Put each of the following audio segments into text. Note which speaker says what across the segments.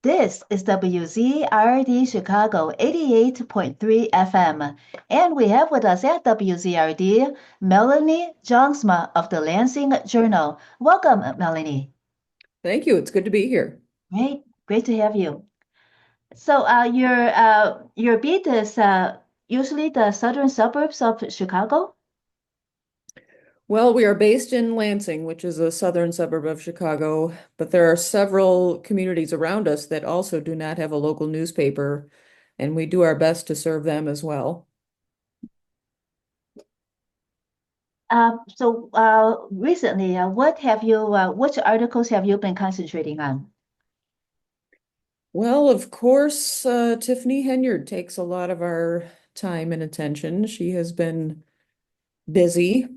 Speaker 1: This is WZRD Chicago 88.3 FM. And we have with us at WZRD Melanie Jongsma of the Lansing Journal. Welcome, Melanie.
Speaker 2: Thank you. It's good to be here.
Speaker 1: Great to have you. So your beat is usually the southern suburbs of Chicago?
Speaker 2: Well, we are based in Lansing, which is a southern suburb of Chicago, but there are several communities around us that also do not have a local newspaper, and we do our best to serve them as well.
Speaker 1: Recently, which articles have you been concentrating on?
Speaker 2: Well, of course, Tiffany Henyard takes a lot of our time and attention. She has been busy,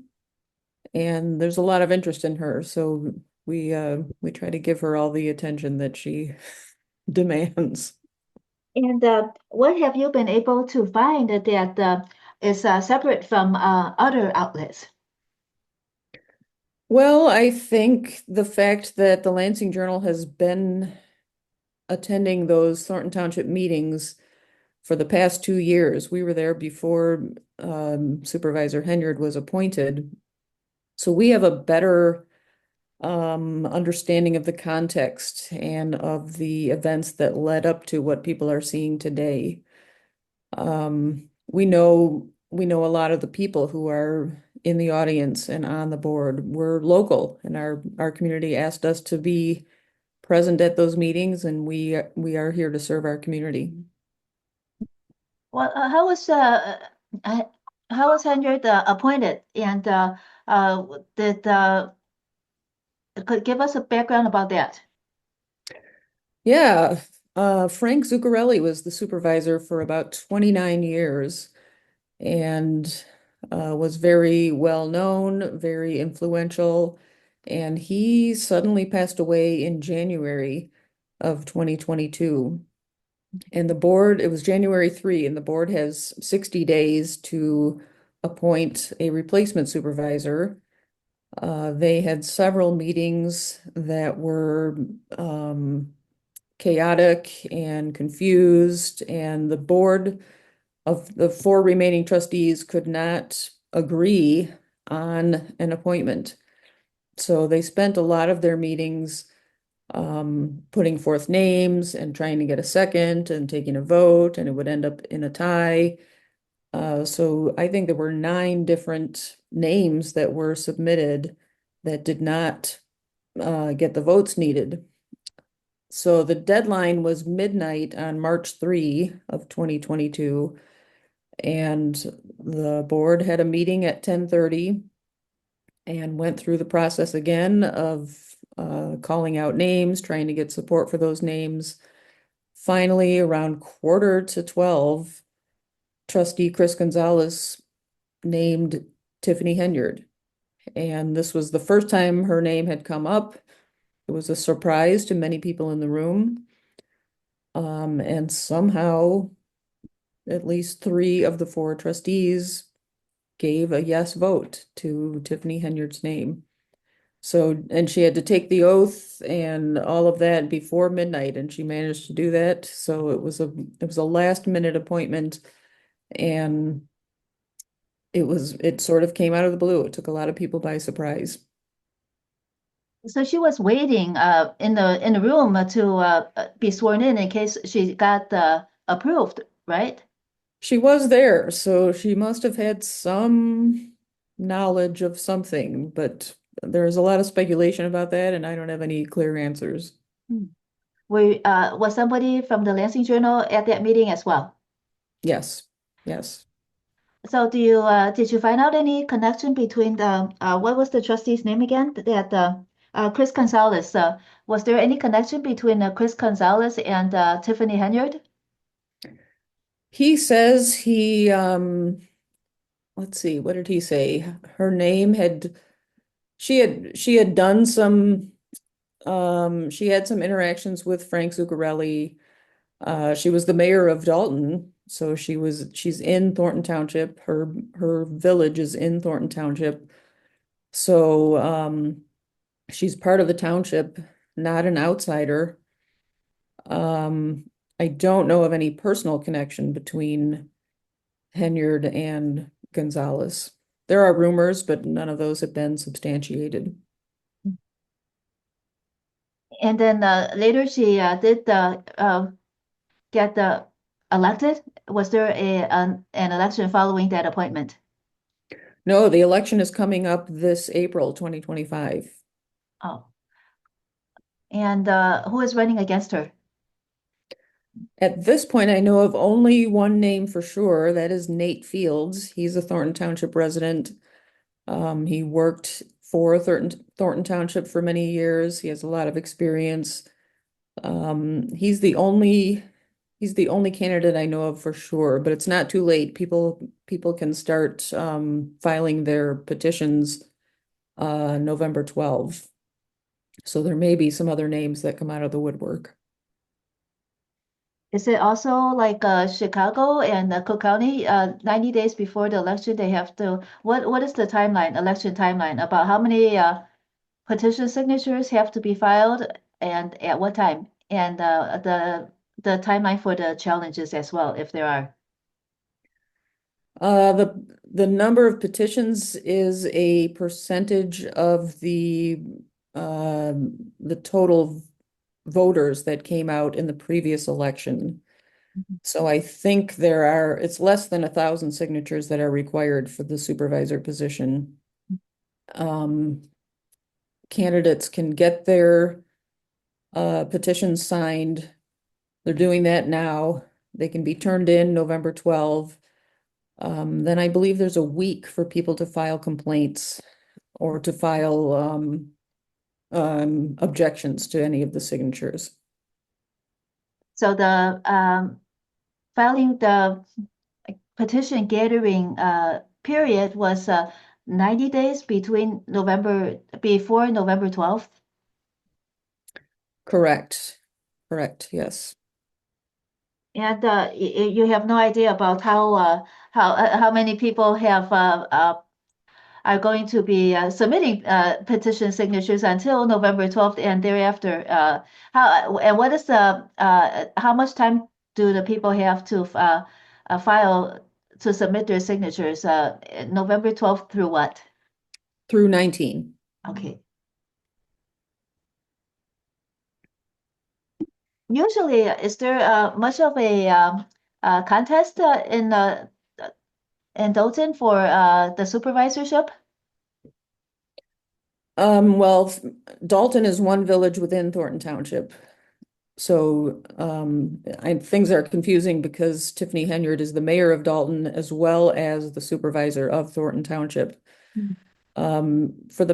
Speaker 2: and there's a lot of interest in her, so we try to give her all the attention that she demands.
Speaker 1: And what have you been able to find that is separate from other outlets?
Speaker 2: Well, I think the fact that the Lansing Journal has been attending those Thornton Township meetings for the past 2 years. We were there before Supervisor Henyard was appointed. So we have a better understanding of the context and of the events that led up to what people are seeing today. We know a lot of the people who are in the audience and on the board. We're local, and our community asked us to be present at those meetings, and we are here to serve our community.
Speaker 1: Well, uh, how was Henyard appointed? And did could give us a background about that?
Speaker 2: Yeah, Frank Zuccarelli was the supervisor for about 29 years and was very well known, very influential, and he suddenly passed away in January of 2022. And the board, it was January 3, and the board has 60 days to appoint a replacement supervisor. They had several meetings that were chaotic and confused, and the board of the four remaining trustees could not agree on an appointment. So they spent a lot of their meetings putting forth names and trying to get a second and taking a vote, and it would end up in a tie. So I think there were 9 different names that were submitted that did not get the votes needed. So the deadline was midnight on March 3 of 2022, and the board had a meeting at 10:30 and went through the process again of calling out names, trying to get support for those names. Finally, around quarter to 12, trustee Chris Gonzalez named Tiffany Henyard. And this was the first time her name had come up. It was a surprise to many people in the room. And somehow, at least 3 of the 4 trustees gave a yes vote to Tiffany Henyard's name. So, and she had to take the oath and all of that before midnight, and she managed to do that. So it was a last minute appointment, and it sort of came out of the blue. It took a lot of people by surprise.
Speaker 1: So she was waiting in the room to be sworn in case she got approved, right?
Speaker 2: She was there, so she must have had some knowledge of something, but there's a lot of speculation about that, and I don't have any clear answers.
Speaker 1: Hmm. Was somebody from the Lansing Journal at that meeting as well?
Speaker 2: Yes, yes.
Speaker 1: So did you find out any connection between the what was the trustee's name again? That Chris Gonzalez. Was there any connection between Chris Gonzalez and Tiffany Henyard?
Speaker 2: He says let's see, what did he say? Her name had she had done she had some interactions with Frank Zuccarelli. She was the mayor of Dolton, so she's in Thornton Township. Her village is in Thornton Township. So she's part of the township, not an outsider. Um, I don't know of any personal connection between Henyard and Gonzalez. There are rumors, but none of those have been substantiated.
Speaker 1: And then later she did get elected. Was there an election following that appointment?
Speaker 2: No, the election is coming up this April 2025.
Speaker 1: Oh, and who is running against her?
Speaker 2: At this point, I know of only one name for sure. That is Nate Fields. He's a Thornton Township resident. He worked for Thornton Township for many years. He has a lot of experience. He's the only candidate I know of for sure, but it's not too late. People can start filing their petitions November 12th. So there may be some other names that come out of the woodwork.
Speaker 1: Is it also like Chicago and Cook County, 90 days before the election, they have to, what is the timeline, election timeline, about how many petition signatures have to be filed and at what time? And the timeline for the challenges as well, if there are.
Speaker 2: The number of petitions is a percentage of the total voters that came out in the previous election.
Speaker 1: Mhm.
Speaker 2: So I think it's less than 1,000 signatures that are required for the supervisor position. Um, Candidates can get their petitions signed. They're doing that now. They can be turned in November 12th. Then I believe there's a week for people to file complaints or to file objections to any of the signatures.
Speaker 1: So the filing the petition gathering period was 90 days before November 12th.
Speaker 2: Correct. Correct. Yes.
Speaker 1: And you have no idea about how many people have are going to be submitting petition signatures until November 12th and thereafter. How and what is the how much time do the people have to file to submit their signatures? November 12th through what?
Speaker 2: Through 19.
Speaker 1: Okay. Usually, is there much of a contest in Dolton for the supervisorship?
Speaker 2: Well, Dolton is one village within Thornton Township. So things are confusing because Tiffany Henyard is the mayor of Dolton as well as the supervisor of Thornton Township.
Speaker 1: Mhm.
Speaker 2: For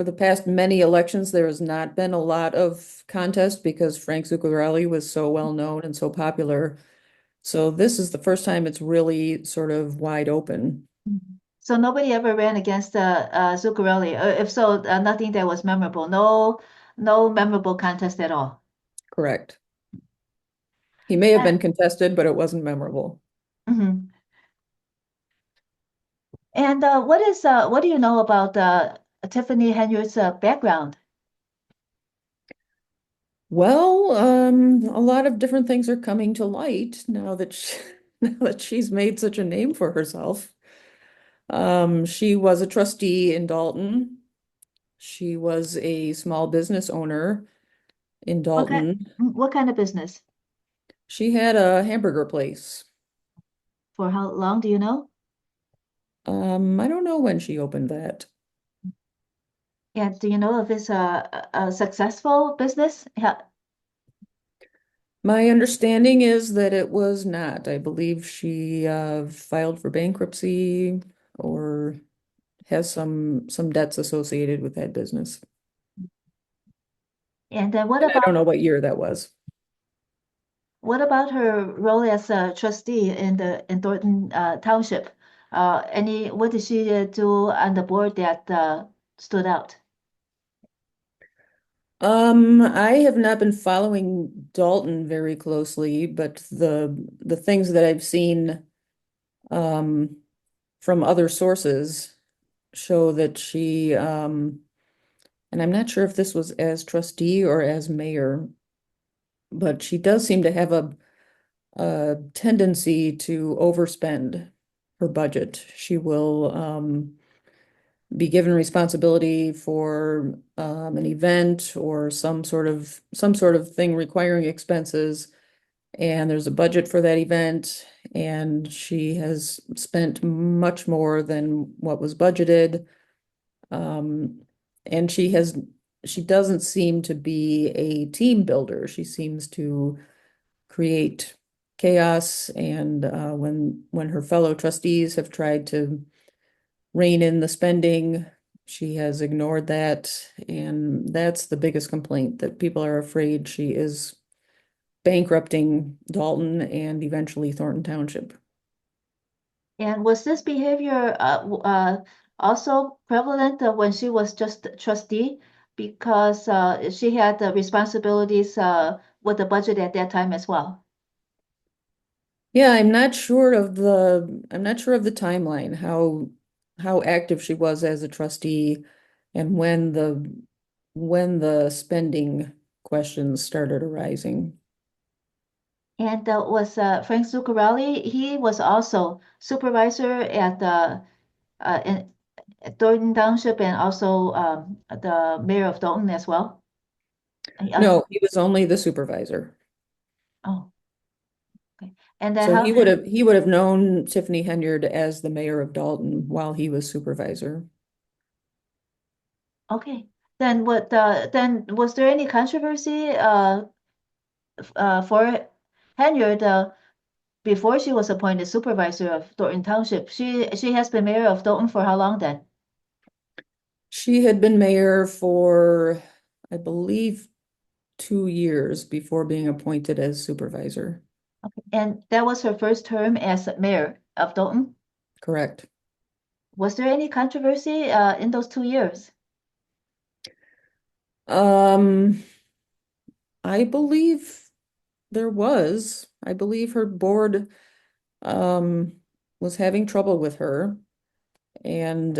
Speaker 2: the past many elections, there has not been a lot of contest because Frank Zuccarelli was so well known and so popular. So this is the first time it's really sort of wide open.
Speaker 1: So nobody ever ran against Zuccarelli. If so, nothing that was memorable. No memorable contest at all.
Speaker 2: Correct. He may have
Speaker 1: Uh,
Speaker 2: been contested, but it wasn't memorable.
Speaker 1: mhm. And what do you know about Tiffany Henyard's background?
Speaker 2: Well, a lot of different things are coming to light now that she's made such a name for herself. She was a trustee in Dolton. She was a small business owner in Dolton.
Speaker 1: What kind of business?
Speaker 2: She had a hamburger place.
Speaker 1: For how long do you know?
Speaker 2: I don't know when she opened that.
Speaker 1: And do you know if it's a successful business?
Speaker 2: My understanding is that it was not. I believe she filed for bankruptcy or has some debts associated with that business.
Speaker 1: And then
Speaker 2: And I don't know what year that was.
Speaker 1: what about her role as a trustee in Thornton Township? What did she do on the board that stood out?
Speaker 2: I have not been following Dalton very closely, but the things that I've seen um from other sources show that she and I'm not sure if this was as trustee or as mayor, but she does seem to have a tendency to overspend her budget. She will be given responsibility for an event or some sort of thing requiring expenses, and there's a budget for that event, and she has spent much more than what was budgeted. Um, and she doesn't seem to be a team builder. She seems to create chaos, and when her fellow trustees have tried to rein in the spending, she has ignored that, and that's the biggest complaint, that people are afraid she is bankrupting Dolton and eventually Thornton Township.
Speaker 1: And was this behavior also prevalent when she was just trustee? Because she had the responsibilities with the budget at that time as well.
Speaker 2: Yeah, I'm not sure of the timeline, how active she was as a trustee and when the spending questions started arising.
Speaker 1: And was Frank Zuccarelli, he was also supervisor at the in at Thornton Township and also the mayor of Dolton as well.
Speaker 2: No, he was only the supervisor.
Speaker 1: Oh, okay. And then
Speaker 2: So
Speaker 1: how,
Speaker 2: he would have known Tiffany Henyard as the mayor of Dalton while he was supervisor.
Speaker 1: okay. Then then was there any controversy for Henyard before she was appointed supervisor of Thornton Township? She has been mayor of Dolton for how long then?
Speaker 2: She had been mayor for, I believe, 2 years before being appointed as supervisor.
Speaker 1: And that was her first term as mayor of Dolton.
Speaker 2: Correct.
Speaker 1: Was there any controversy in those 2 years?
Speaker 2: Um, I believe there was. I believe her board um was having trouble with her, and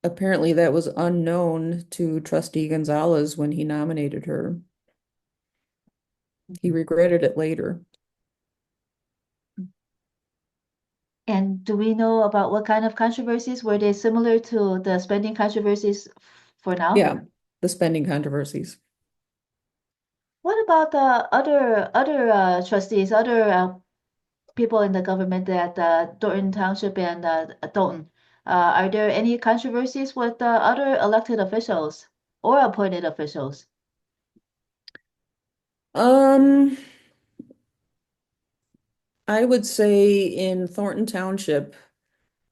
Speaker 2: apparently that was unknown to Trustee Gonzalez when he nominated her. He regretted it later.
Speaker 1: And do we know about what kind of controversies? Were they similar to the spending controversies for now?
Speaker 2: Yeah, the spending controversies.
Speaker 1: What about the other trustees, other people in the government at Thornton Township and Dolton? Are there any controversies with other elected officials or appointed officials?
Speaker 2: Um, I would say in Thornton Township,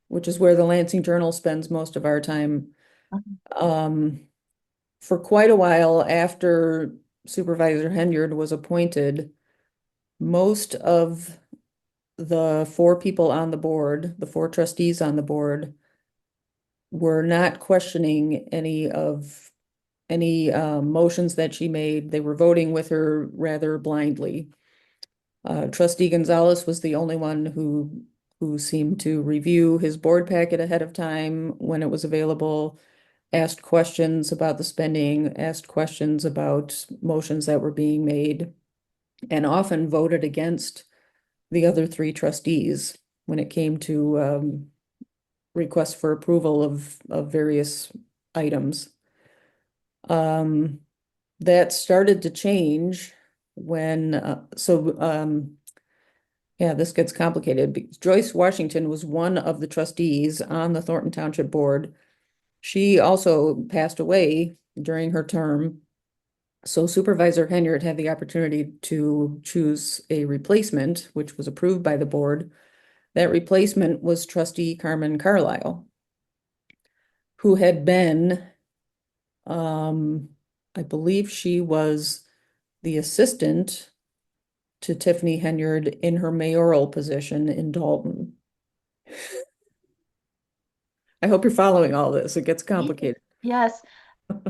Speaker 2: which is where the Lansing Journal spends most of our time, um, for quite a while after Supervisor Henyard was appointed, most of the four people on the board, the four trustees on the board, were not questioning any motions that she made. They were voting with her rather blindly. Trustee Gonzalez was the only one who seemed to review his board packet ahead of time when it was available, asked questions about the spending, asked questions about motions that were being made, and often voted against the other three trustees when it came to requests for approval of various items. Um, that started to change when yeah, this gets complicated because Joyce Washington was one of the trustees on the Thornton Township Board. She also passed away during her term. So Supervisor Henyard had the opportunity to choose a replacement, which was approved by the board. That replacement was Trustee Carmen Carlisle, who had been, um, I believe she was the assistant to Tiffany Henyard in her mayoral position in Dalton. I hope you're following all this. It gets complicated.
Speaker 1: Yes,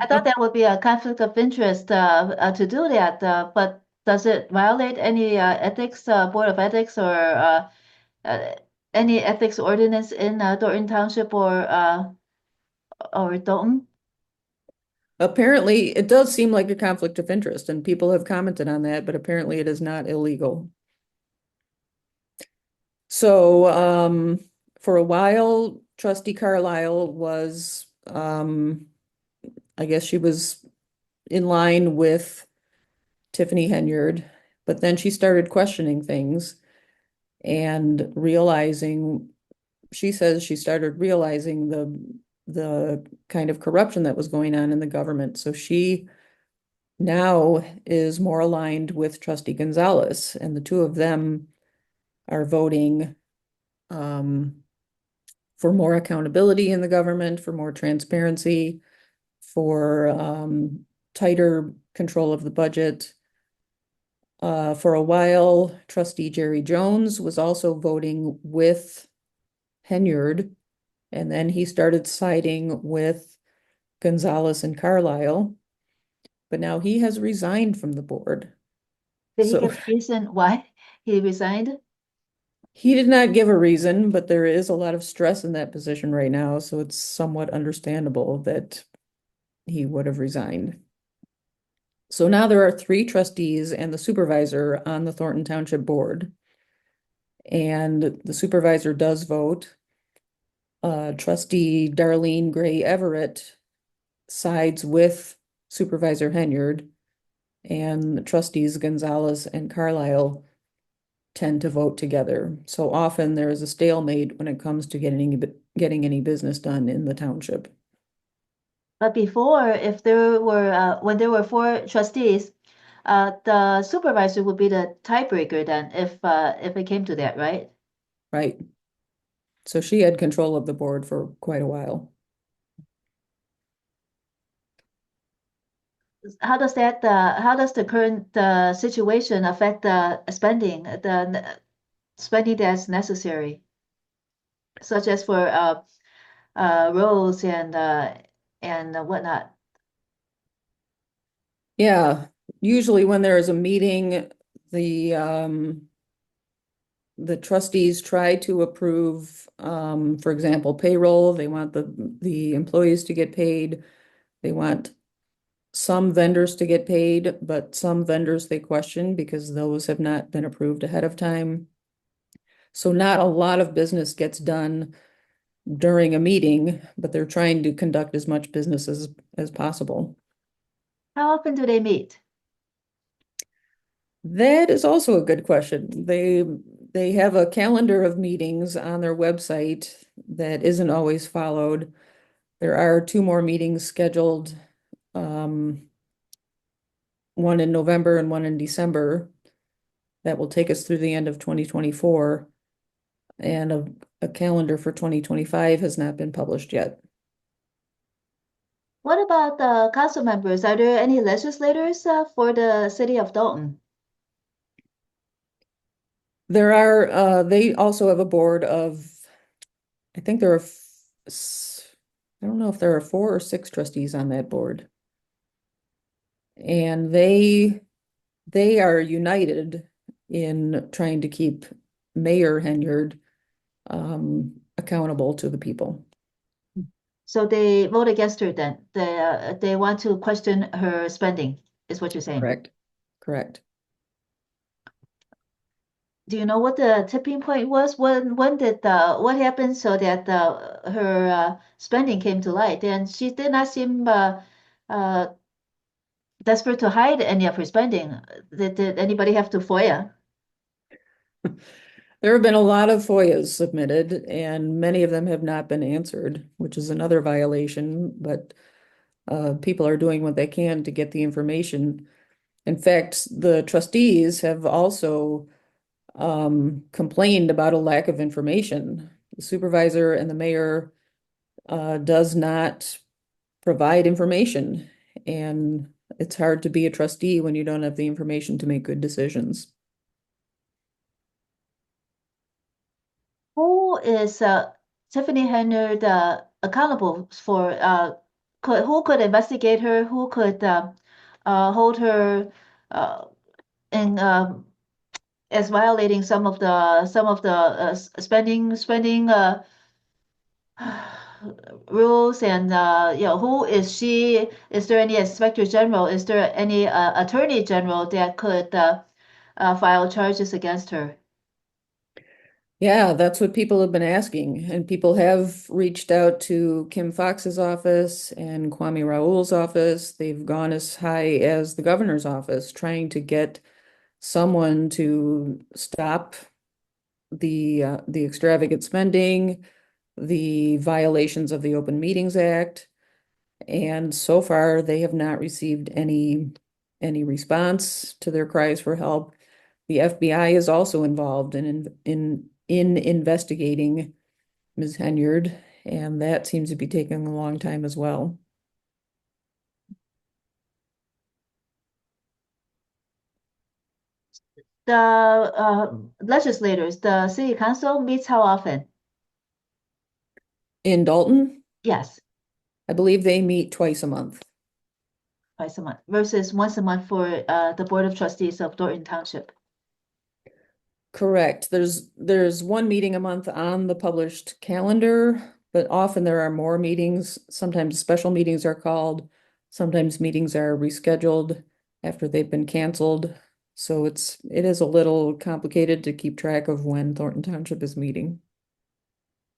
Speaker 1: I thought that would be a conflict of interest to do that, but does it violate any ethics, Board of Ethics, uh, any ethics ordinance in Thornton Township or Dalton?
Speaker 2: Apparently, it does seem like a conflict of interest, and people have commented on that, but apparently it is not illegal. So, for a while, Trustee Carlisle was, I guess she was in line with Tiffany Henyard, but then she started questioning things and realizing, she says she started realizing the kind of corruption that was going on in the government. So she now is more aligned with Trustee Gonzalez, and the two of them are voting for more accountability in the government, for more transparency, for tighter control of the budget. For a while, Trustee Jerry Jones was also voting with Henyard, and then he started siding with Gonzalez and Carlisle, but now he has resigned from the board.
Speaker 1: Did he
Speaker 2: So
Speaker 1: give a reason why he resigned?
Speaker 2: he did not give a reason, but there is a lot of stress in that position right now, so it's somewhat understandable that he would have resigned. So now there are three trustees and the supervisor on the Thornton Township board. And the supervisor does vote. Trustee Darlene Gray Everett sides with Supervisor Henyard, and trustees Gonzalez and Carlisle tend to vote together. So often there is a stalemate when it comes to getting any business done in the township.
Speaker 1: But before, if there were when there were four trustees, the supervisor would be the tiebreaker then if it came to that, right?
Speaker 2: Right. So she had control of the board for quite a while.
Speaker 1: How does the current situation affect the spending that's necessary, such as for roads and whatnot?
Speaker 2: Yeah, usually when there is a meeting, the the trustees try to approve, for example, payroll. They want the employees to get paid. They want some vendors to get paid, but some vendors they question because those have not been approved ahead of time. So not a lot of business gets done during a meeting, but they're trying to conduct as much business as possible.
Speaker 1: How often do they meet?
Speaker 2: That is also a good question. They have a calendar of meetings on their website that isn't always followed. There are two more meetings scheduled, um, one in November and one in December, that will take us through the end of 2024. And a calendar for 2025 has not been published yet.
Speaker 1: What about the council members? Are there any legislators for the city of Dolton?
Speaker 2: There are, they also have a board of, I think there are, I don't know if there are 4 or 6 trustees on that board. And they are united in trying to keep Mayor Henyard accountable to the people.
Speaker 1: So they vote against her then. They want to question her spending, is what you're saying.
Speaker 2: Correct. Correct.
Speaker 1: Do you know what the tipping point was? When did what happened so that her spending came to light? And she did not seem uh, desperate to hide any of her spending. Did anybody have to FOIA?
Speaker 2: There have been a lot of FOIAs submitted, and many of them have not been answered, which is another violation, but people are doing what they can to get the information. In fact, the trustees have also complained about a lack of information. The supervisor and the mayor does not provide information, and it's hard to be a trustee when you don't have the information to make good decisions.
Speaker 1: Who is Tiffany Henyard accountable for? Who could investigate her? Who could hold her uh, in as violating some of the spending rules and who is she? Is there any inspector general? Is there any attorney general that could file charges against her?
Speaker 2: Yeah, that's what people have been asking. And people have reached out to Kim Fox's office and Kwame Raoul's office. They've gone as high as the governor's office trying to get someone to stop the extravagant spending, the violations of the Open Meetings Act. And so far, they have not received any response to their cries for help. The FBI is also involved in investigating Ms. Henyard, and that seems to be taking a long time as well.
Speaker 1: The legislators, the city council meets how often?
Speaker 2: In Dolton,
Speaker 1: Yes,
Speaker 2: I believe they meet twice a month.
Speaker 1: twice a month versus once a month for the Board of Trustees of Thornton Township.
Speaker 2: Correct. There's one meeting a month on the published calendar, but often there are more meetings. Sometimes special meetings are called. Sometimes meetings are rescheduled after they've been canceled. So it is a little complicated to keep track of when Thornton Township is meeting.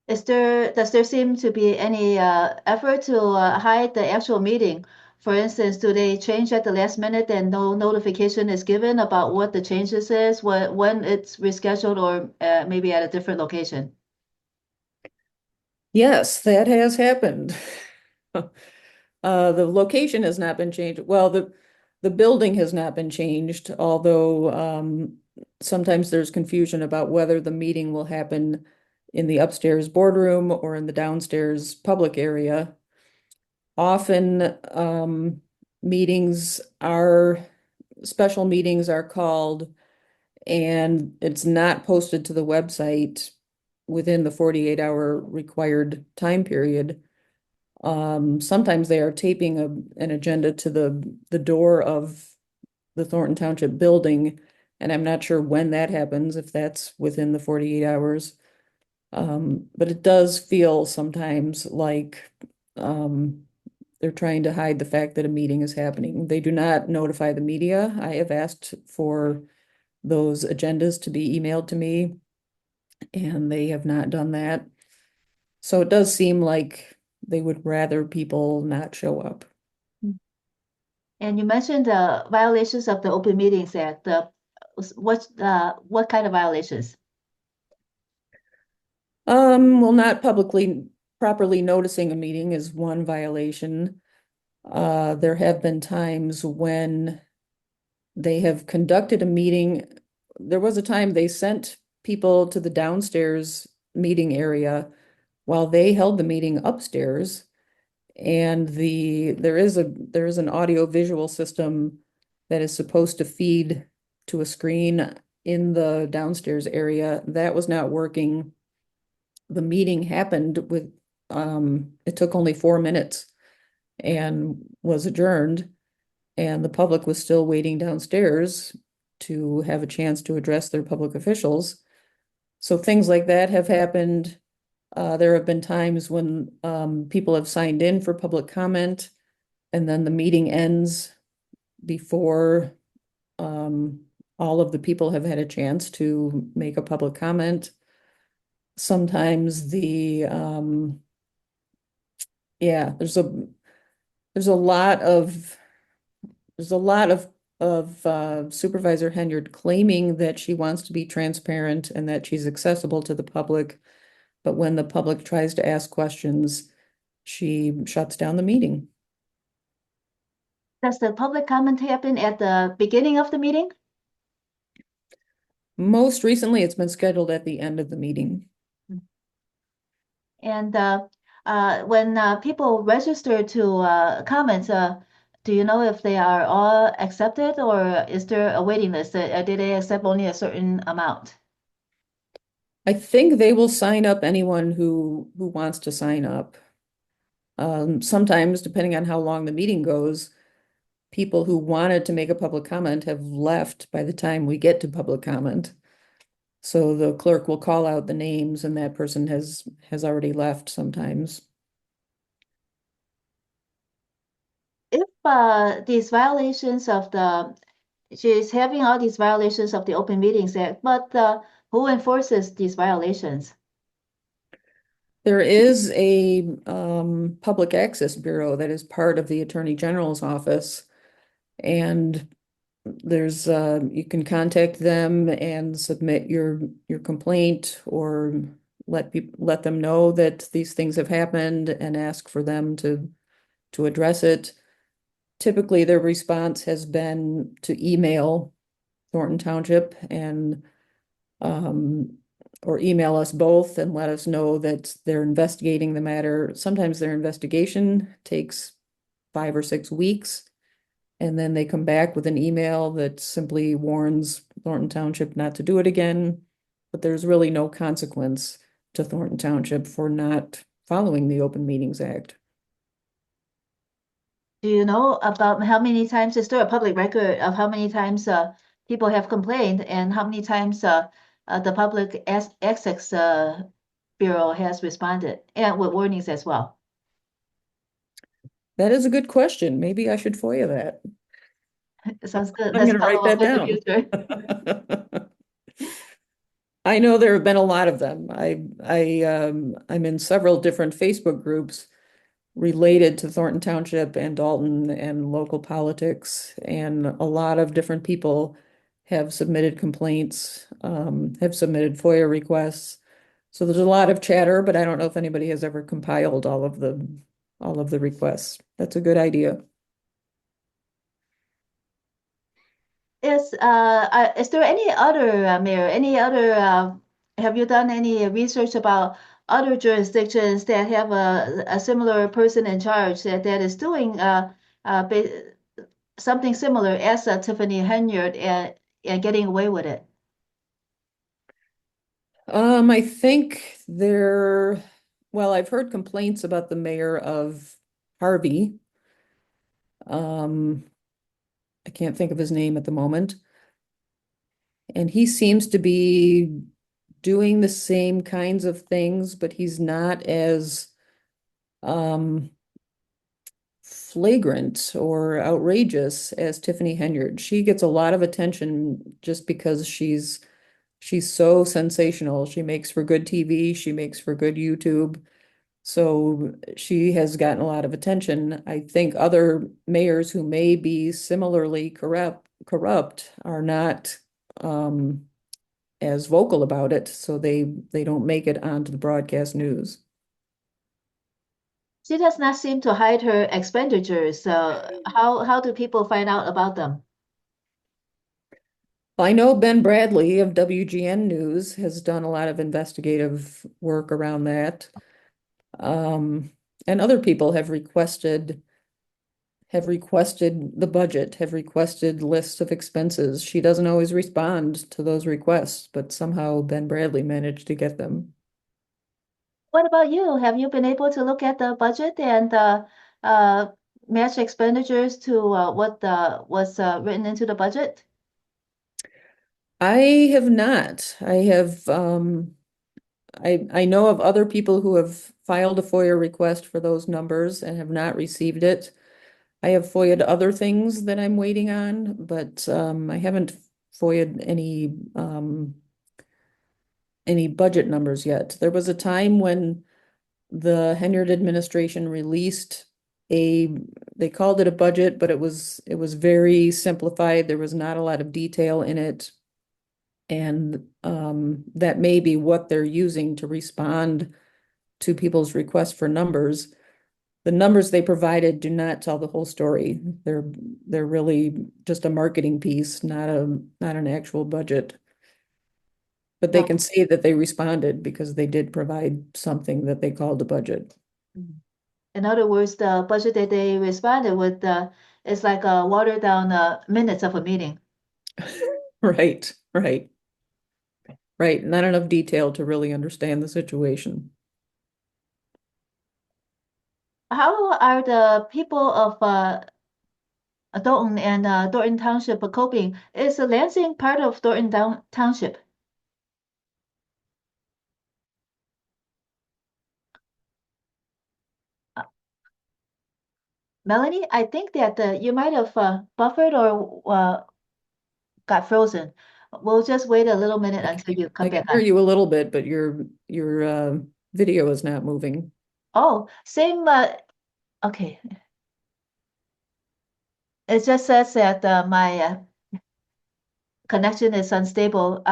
Speaker 1: Does there seem to be any effort to hide the actual meeting? For instance, do they change at the last minute and no notification is given about what the changes is, when it's rescheduled or maybe at a different location?
Speaker 2: Yes, that has happened. The location has not been changed. Well, the building has not been changed, although sometimes there's confusion about whether the meeting will happen in the upstairs boardroom or in the downstairs public area. Often, meetings are special meetings are called, and it's not posted to the website within the 48-hour required time period. Sometimes they are taping an agenda to the door of the Thornton Township building, and I'm not sure when that happens, if that's within the 48 hours. But it does feel sometimes like they're trying to hide the fact that a meeting is happening. They do not notify the media. I have asked for those agendas to be emailed to me, and they have not done that. So it does seem like they would rather people not show up.
Speaker 1: And you mentioned the violations of the Open Meetings Act. What kind of violations?
Speaker 2: Well, not publicly properly noticing a meeting is one violation. There have been times when they have conducted a meeting. There was a time they sent people to the downstairs meeting area while they held the meeting upstairs. And there is an audio visual system that is supposed to feed to a screen in the downstairs area. That was not working. The meeting happened with it took only 4 minutes and was adjourned, and the public was still waiting downstairs to have a chance to address their public officials. So things like that have happened. There have been times when people have signed in for public comment, and then the meeting ends before all of the people have had a chance to make a public comment. Sometimes yeah, there's a lot of there's a lot of Supervisor Henyard claiming that she wants to be transparent and that she's accessible to the public, but when the public tries to ask questions, she shuts down the meeting.
Speaker 1: Does the public comment happen at the beginning of the meeting?
Speaker 2: Most recently, it's been scheduled at the end of the meeting.
Speaker 1: And when people register to comment, do you know if they are all accepted or is there a waiting list? Do they accept only a certain amount?
Speaker 2: I think they will sign up anyone who wants to sign up. Sometimes, depending on how long the meeting goes, people who wanted to make a public comment have left by the time we get to public comment. So the clerk will call out the names and that person has already left sometimes.
Speaker 1: If these violations of she's having all these violations of the Open Meetings Act, but who enforces these violations?
Speaker 2: There is a public access bureau that is part of the Attorney General's office, and there's you can contact them and submit your complaint or let them know that these things have happened and ask for them to address it. Typically, their response has been to email Thornton Township and um, or email us both and let us know that they're investigating the matter. Sometimes their investigation takes 5 or 6 weeks, and then they come back with an email that simply warns Thornton Township not to do it again. But there's really no consequence to Thornton Township for not following the Open Meetings Act.
Speaker 1: Do you know about how many times, is there a public record of how many times people have complained and how many times the Public Access Bureau has responded and with warnings as well?
Speaker 2: That is a good question. Maybe I should FOIA that.
Speaker 1: Sounds good.
Speaker 2: I'm
Speaker 1: Let's
Speaker 2: going to write
Speaker 1: follow up
Speaker 2: that
Speaker 1: in the
Speaker 2: down.
Speaker 1: future.
Speaker 2: I know there have been a lot of them. I'm in several different Facebook groups related to Thornton Township and Dolton and local politics, and a lot of different people have submitted complaints, have submitted FOIA requests. So there's a lot of chatter, but I don't know if anybody has ever compiled all of the requests. That's a good idea.
Speaker 1: Is there any other mayor, any other have you done any research about other jurisdictions that have a similar person in charge that is doing ba something similar as Tiffany Henyard and getting away with it?
Speaker 2: I think well, I've heard complaints about the mayor of Harvey. Um, I can't think of his name at the moment. And he seems to be doing the same kinds of things, but he's not as um, flagrant or outrageous as Tiffany Henyard. She gets a lot of attention just because she's so sensational. She makes for good TV, she makes for good YouTube. So she has gotten a lot of attention. I think other mayors who may be similarly corrupt are not as vocal about it, so they don't make it onto the broadcast news.
Speaker 1: She does not seem to hide her expenditures. So how do people find out about them?
Speaker 2: I know Ben Bradley of WGN News has done a lot of investigative work around that. Um, and other people have requested the budget, have requested lists of expenses. She doesn't always respond to those requests, but somehow Ben Bradley managed to get them.
Speaker 1: What about you? Have you been able to look at the budget and uh, match expenditures to what was written into the budget?
Speaker 2: I have not. I know of other people who have filed a FOIA request for those numbers and have not received it. I have FOIA'd other things that I'm waiting on, but I haven't FOIA'd any budget numbers yet. There was a time when the Henyard administration released a they called it a budget, but it was very simplified. There was not a lot of detail in it. And that may be what they're using to respond to people's requests for numbers. The numbers they provided do not tell the whole story. They're really just a marketing piece, not an actual budget. But they
Speaker 1: So,
Speaker 2: can say that they responded because they did provide something that they called a budget.
Speaker 1: in other words, the budget that they responded with is like a watered down minutes of a meeting.
Speaker 2: Right, right, right. Not enough detail to really understand the situation.
Speaker 1: How are the people of Dolton and Thornton Township coping? Is Lansing part of Thornton Township? Melanie, I think that you might have buffered or got frozen. We'll just wait a little minute until you
Speaker 2: I
Speaker 1: come
Speaker 2: can
Speaker 1: back
Speaker 2: hear
Speaker 1: on.
Speaker 2: you a little bit, but your video is not moving.
Speaker 1: Oh, same. Okay. It just says that my connection is unstable.